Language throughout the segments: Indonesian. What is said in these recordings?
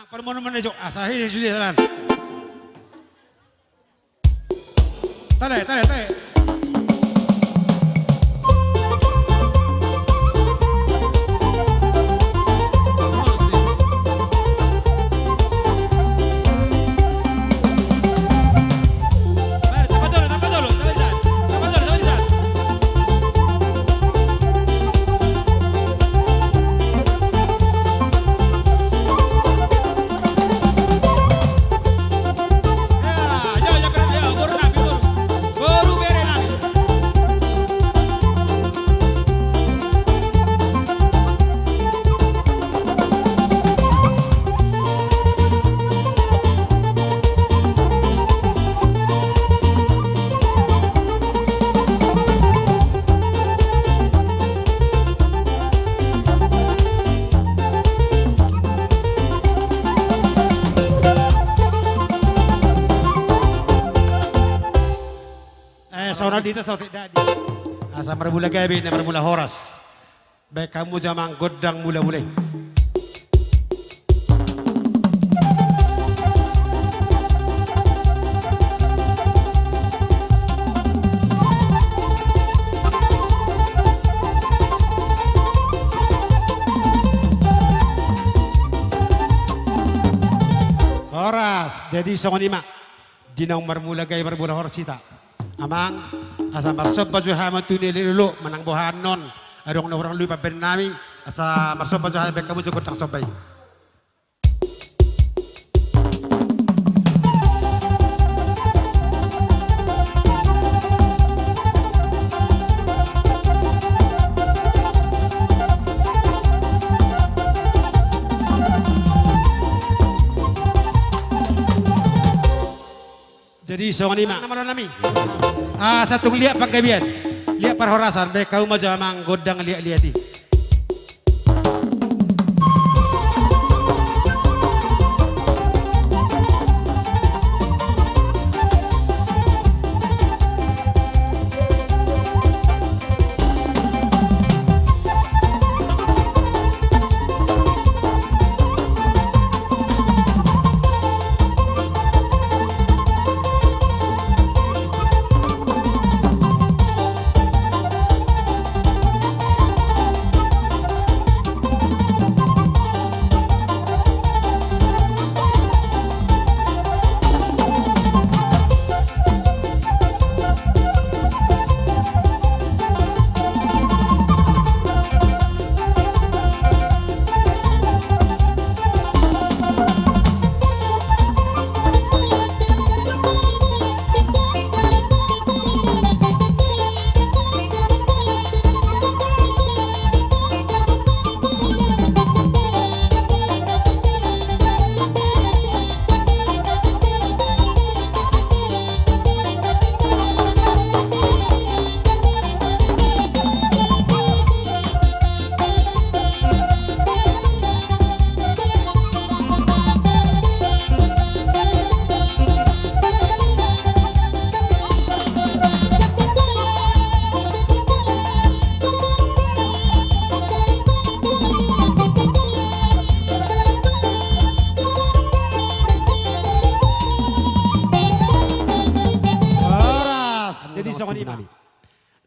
Permohonan menuju asahi sudah jalan. Tale, tale, tale. Sauna dito sa tidak di. Asa marmula gabi na marmula horas. Baik kamu jamang godang mula-mulai. Horas jadi songon lima. Dinang marmula gabi marmula horas cita. Amang asa marsob baju hama tunili dulu menang bohanon adong orang lupa bernami asa marsob baju hama kamu cukup tang sobai. Jadi songan lima nama nami. Satu lihat panggabian, lihat perhorasan, baik kau mau jamang godang lihat-lihati.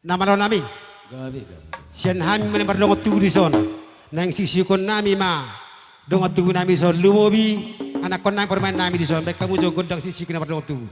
Nama lo nami. Gabi. Sian hami menembar dongo tugu di son. Nang sisikon nami ma. Dongo tugu nami son lumobi. Anak kon nang permain nami di son. Baik kamu jogo godang sisikon menembar dongo tugu.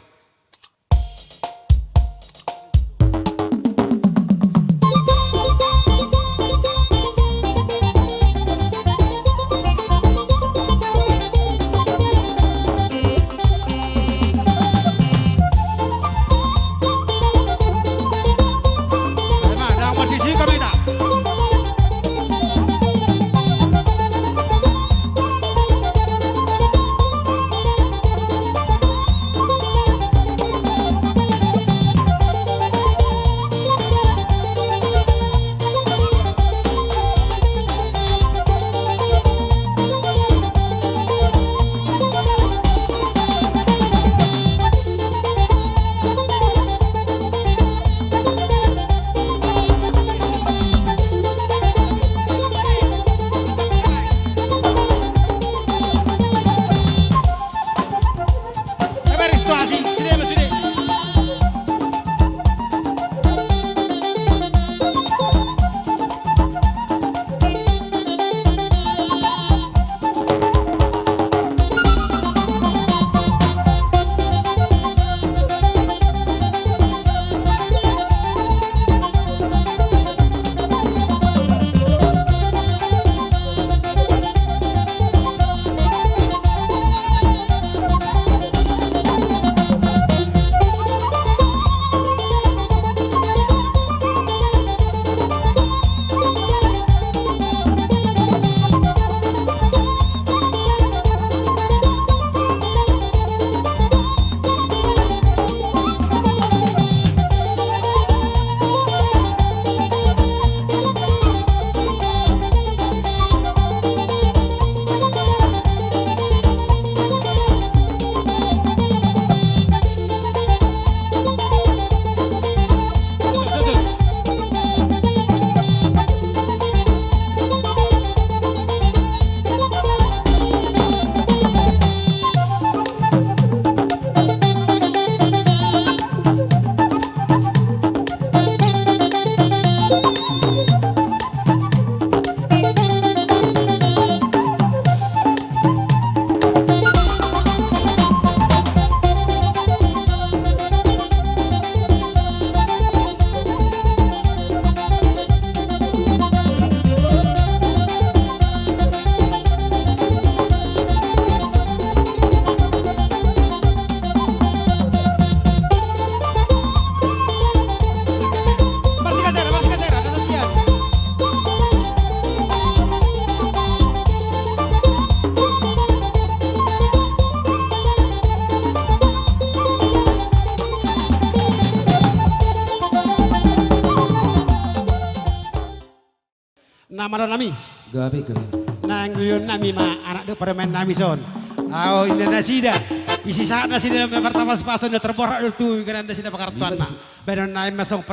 Nama nami. Gabi gabi. Nang yun nami ma anak do permen nami son. Aw Indonesia dah. Isi saat nasi dalam pertama sepason dia terborak itu karena nasi dapat kartuan na. Benar naik masuk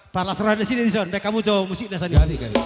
parlas roh nasi di son. Baik kamu coba musik nasi. Gabi gabi.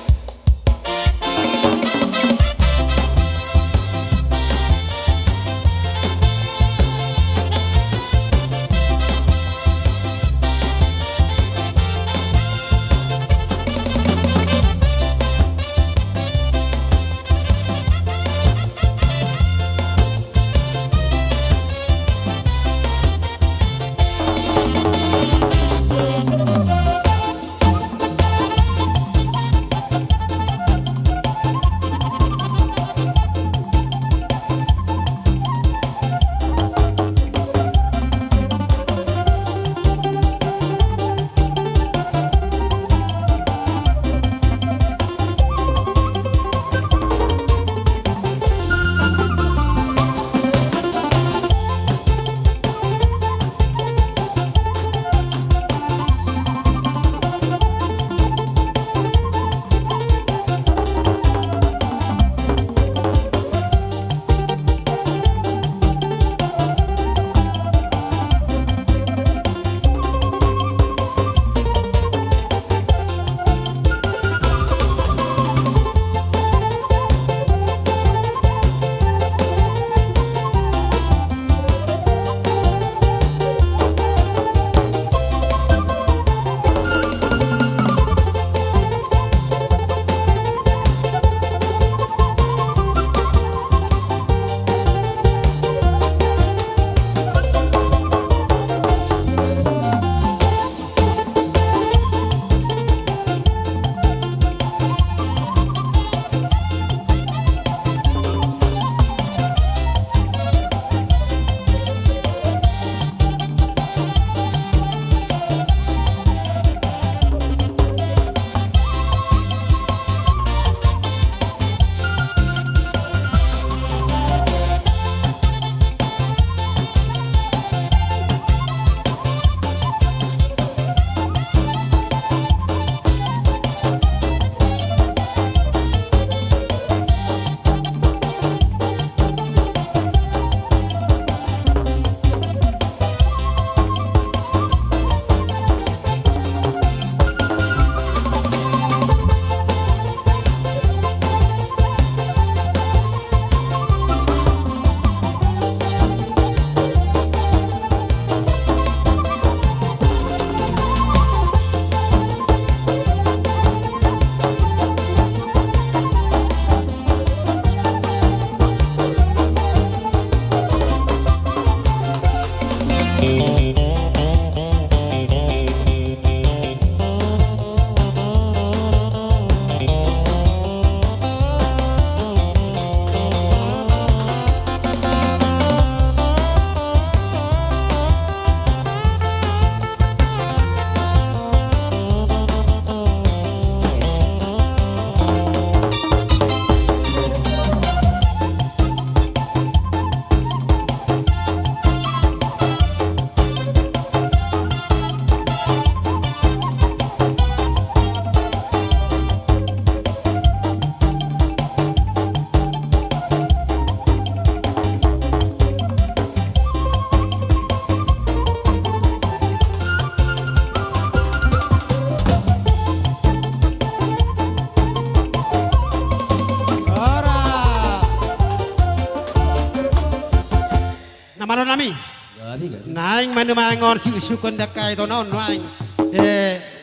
Nama nami. Gabi gabi. Naing mana mangon si usukon dakai to non naing.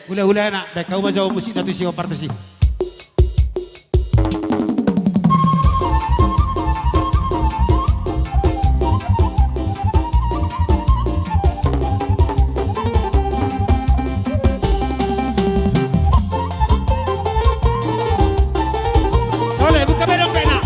Ula nak baik kau baca musik datu si opar tu si. Boleh buka bedong pena.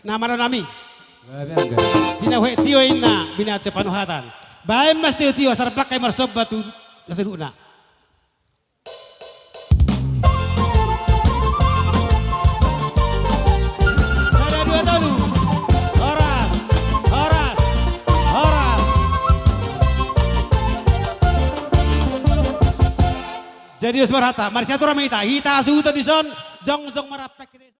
Nama nami. Gabi angga. Tina we tio ina binate panuhatan. Bae mas tio asar pakai marsob batu asaduna. Ada dua tolu. Horas. Horas. Horas. Jadi us marhata, marsiatura mita, hita suuta dison, jong marapek.